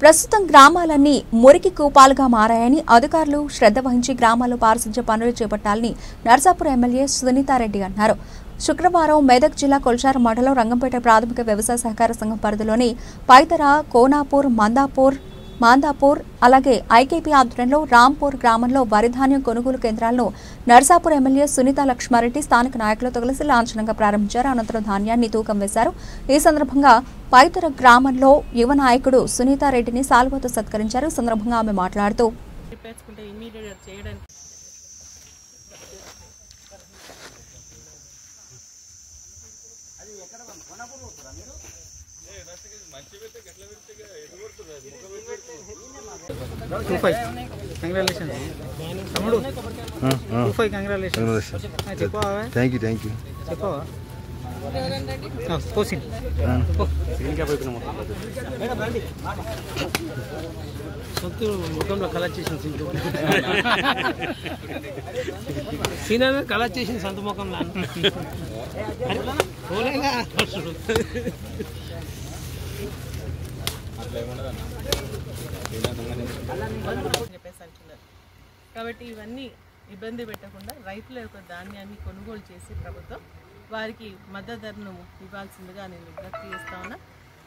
ప్రస్తుతం గ్రామాలన్నీ మురికి కూపాలుగా మారాయని అధికారులు శ్రద్ధ వహించి గ్రామాల్లో పారిశుధ్య పనులు చేపట్టాలని నర్సాపూర్ ఎమ్మెల్యే సునీతారెడ్డి అన్నారు. శుక్రవారం మెదక్ జిల్లా కొల్చారం మండలం రంగంపేట ప్రాథమిక వ్యవసాయ సహకార సంఘం పరిధిలోని పైతర, కోనాపూర్, మాందాపూర్ అలాగే ఐకేపీ ఆధ్వర్యంలో రాంపూర్ గ్రామంలో వరిధాన్యం కొనుగోలు కేంద్రాలను నర్సాపూర్ ఎమ్మెల్యే సునీతా లక్ష్మారెడ్డి స్థానిక నాయకులతో కలిసి లాంఛనంగా ప్రారంభించారు. అనంతరం ధాన్యాన్ని తూకం వేశారు. ఈ సందర్భంగా పైతర గ్రామంలో యువ నాయకుడు సునీతారెడ్డిని సాల్వతో సత్కరించారు. ఈ సందర్భంగా ఆమె మాట్లాడుతూ ముఖంలో కలర్ చేసిన సీనా కలర్ చేసిన సొంత ముఖంలో చెప్పేసి అంటున్నారు. కాబట్టి ఇవన్నీ ఇబ్బంది పెట్టకుండా రైతుల యొక్క ధాన్యాన్ని కొనుగోలు చేసి ప్రభుత్వం వారికి మద్దతు ధరను ఇవ్వాల్సిందిగా నేను విజ్ఞప్తి చేస్తా ఉన్నా.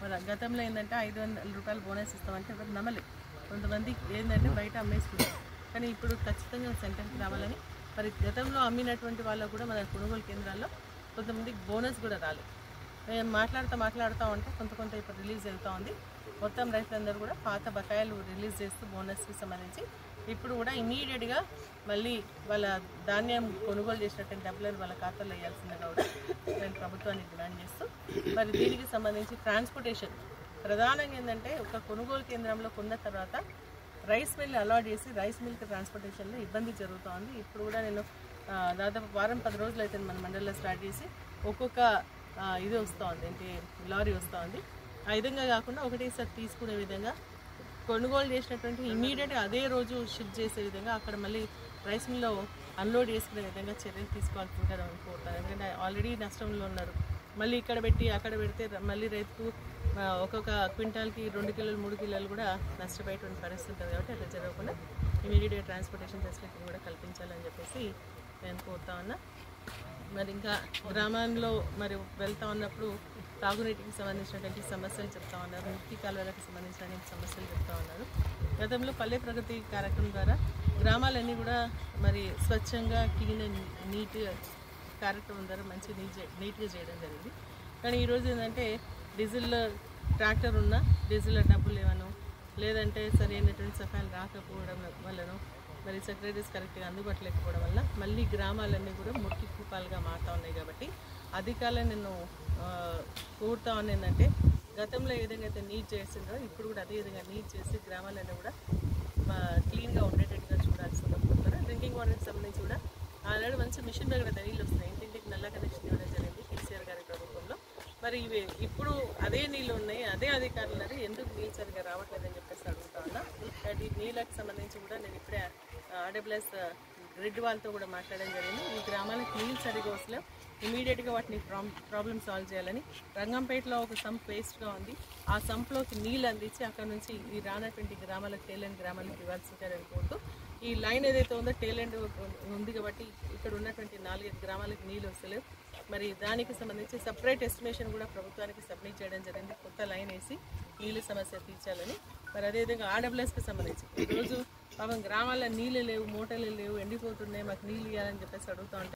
మరి గతంలో ఏంటంటే 500 రూపాయలు బోనస్ ఇస్తామంటే ఎవరు నమ్మలేదు. కొంతమంది ఏంటంటే బయట అమ్మేసుకుంటారు. కానీ ఇప్పుడు ఖచ్చితంగా సెంటర్కి రావాలని, మరి గతంలో అమ్మినటువంటి వాళ్ళకు కూడా మన కొనుగోలు కేంద్రాల్లో కొంతమందికి బోనస్ కూడా రాలేదు. మేము మాట్లాడుతూ ఉంటే కొంత ఇప్పుడు రిలీజ్ అవుతూ ఉంది. మొత్తం రైతులందరూ కూడా పాత బకాయిలు రిలీజ్ చేస్తూ బోనస్కి సంబంధించి ఇప్పుడు కూడా ఇమీడియట్గా మళ్ళీ వాళ్ళ ధాన్యం కొనుగోలు చేసినటువంటి డబ్బులను వాళ్ళ ఖాతాలో వేయాల్సిందిగా కూడా నేను ప్రభుత్వాన్ని డిమాండ్ చేస్తూ, మరి దీనికి సంబంధించి ట్రాన్స్పోర్టేషన్ ప్రధానంగా ఏంటంటే ఒక కొనుగోలు కేంద్రంలో కొన్న తర్వాత రైస్ మిల్ అలాట్ చేసి రైస్ మిల్కి ట్రాన్స్పోర్టేషన్లో ఇబ్బంది జరుగుతూ ఉంది. ఇప్పుడు కూడా నేను దాదాపు వారం 10 రోజులు అయితే మన మండలిలో స్టార్ట్ చేసి ఒక్కొక్క ఇది వస్తూ ఉంది, ఏంటి లారీ వస్తూ ఉంది. ఆ విధంగా కాకుండా ఒకటేసారి తీసుకునే విధంగా కొనుగోలు చేసినటువంటి ఇమీడియట్గా అదే రోజు షిఫ్ట్ చేసే విధంగా అక్కడ మళ్ళీ రైస్ మిల్లో అన్లోడ్ చేసుకునే విధంగా చర్యలు తీసుకోవాల్సి ఉంటుందని కోరుతాను. ఎందుకంటే ఆల్రెడీ నష్టంలో ఉన్నారు. మళ్ళీ ఇక్కడ పెట్టి అక్కడ పెడితే మళ్ళీ రైతుకు ఒక్కొక్క క్వింటాల్కి 2 కిలోలు 3 కిలోలు కూడా నష్టపోయేటువంటి పరిస్థితి ఉంటుంది. కాబట్టి అట్లా జరగకుండా ఇమీడియట్గా ట్రాన్స్పోర్టేషన్ ఫెసిలిటీ కూడా కల్పించాలని చెప్పేసి నేను కోరుతా ఉన్నా. మరి ఇంకా గ్రామంలో మరి వెళ్తూ ఉన్నప్పుడు తాగునీటికి సంబంధించినటువంటి సమస్యలు చెప్తా ఉన్నారు, మురికి కాలువలకు సంబంధించినటువంటి సమస్యలు చెప్తా ఉన్నారు. గతంలో పల్లె ప్రగతి కార్యక్రమం ద్వారా గ్రామాలన్నీ కూడా మరి స్వచ్ఛంగా క్లీన్ అండ్ నీట్ కార్యక్రమం ద్వారా మంచి నీట్గా చేయడం జరిగింది. కానీ ఈరోజు ఏంటంటే డీజిల్ ట్రాక్టర్ ఉన్న డీజిల్ డబ్బులు లేవను, లేదంటే సరైనటువంటి సఫాయిలు రాకపోవడం వల్లనో, మరి సెక్రటరీస్ కరెక్ట్గా అందుబాటులో లేకపోవడం వల్ల మళ్ళీ గ్రామాలన్నీ కూడా మురికి కూపాలుగా మారుతూ ఉన్నాయి. కాబట్టి అధికారులను నేను కోరుతా ఉన్నా ఏంటంటే గతంలో ఏ విధంగా అయితే నీట్ చేసిందో ఇప్పుడు కూడా అదే విధంగా నీట్ చేసి గ్రామాలన్నీ కూడా క్లీన్గా ఉండేటట్టుగా చూడాల్సిందిగా కోరుతారు. డ్రింకింగ్ వాటర్కి సంబంధించి కూడా ఆల్రెడీ మంచి మిషన్ దగ్గర నీళ్ళు వస్తున్నాయి. ఇంటింటికి నల్ల కనెక్షన్ ఇవ్వడం జరిగింది కేసీఆర్ గారి ప్రభుత్వంలో. మరి ఇవి ఇప్పుడు అదే నీళ్ళు ఉన్నాయి, అదే అధికారులు ఉన్నారు, ఎందుకు నీళ్ళు సరిగా రావట్లేదని చెప్పేసి అడుగుతా ఉన్నా. ఈ నీళ్ళకి సంబంధించి కూడా నేను ఇప్పుడే ఆర్డబ్ల్యూఎస్ గ్రిడ్ వాళ్ళతో కూడా మాట్లాడడం జరిగింది. ఈ గ్రామాలకు నీళ్ళు సరిగా వస్తలేవు, ఇమీడియట్గా వాటిని ప్రాబ్లమ్ సాల్వ్ చేయాలని. రంగంపేటలో ఒక సంప్ వేస్ట్గా ఉంది, ఆ సంప్లోకి నీళ్ళు అందించి అక్కడ నుంచి ఈ రానటువంటి గ్రామాలకు టేలెంట్ గ్రామాలకు ఇవ్వాల్సిందని కోరుతూ, ఈ లైన్ ఏదైతే ఉందో టేలెంట్ ఉంది కాబట్టి ఇక్కడ ఉన్నటువంటి 4-5 గ్రామాలకు నీళ్ళు వస్తలేవు. మరి దానికి సంబంధించి సపరేట్ ఎస్టిమేషన్ కూడా ప్రభుత్వానికి సబ్మిట్ చేయడం జరిగింది. కొత్త లైన్ వేసి నీళ్ళ సమస్య తీర్చాలని. మరి అదేవిధంగా ఆర్డబ్ల్యూఎస్కి సంబంధించి ఈరోజు పాపం గ్రామాల్లో నీళ్ళు లేవు, మోటార్లు లేవు, ఎండిపోతున్నాయి, మాకు నీళ్ళు ఇవ్వాలని చెప్పేసి అడుగుతూ ఉంటారు.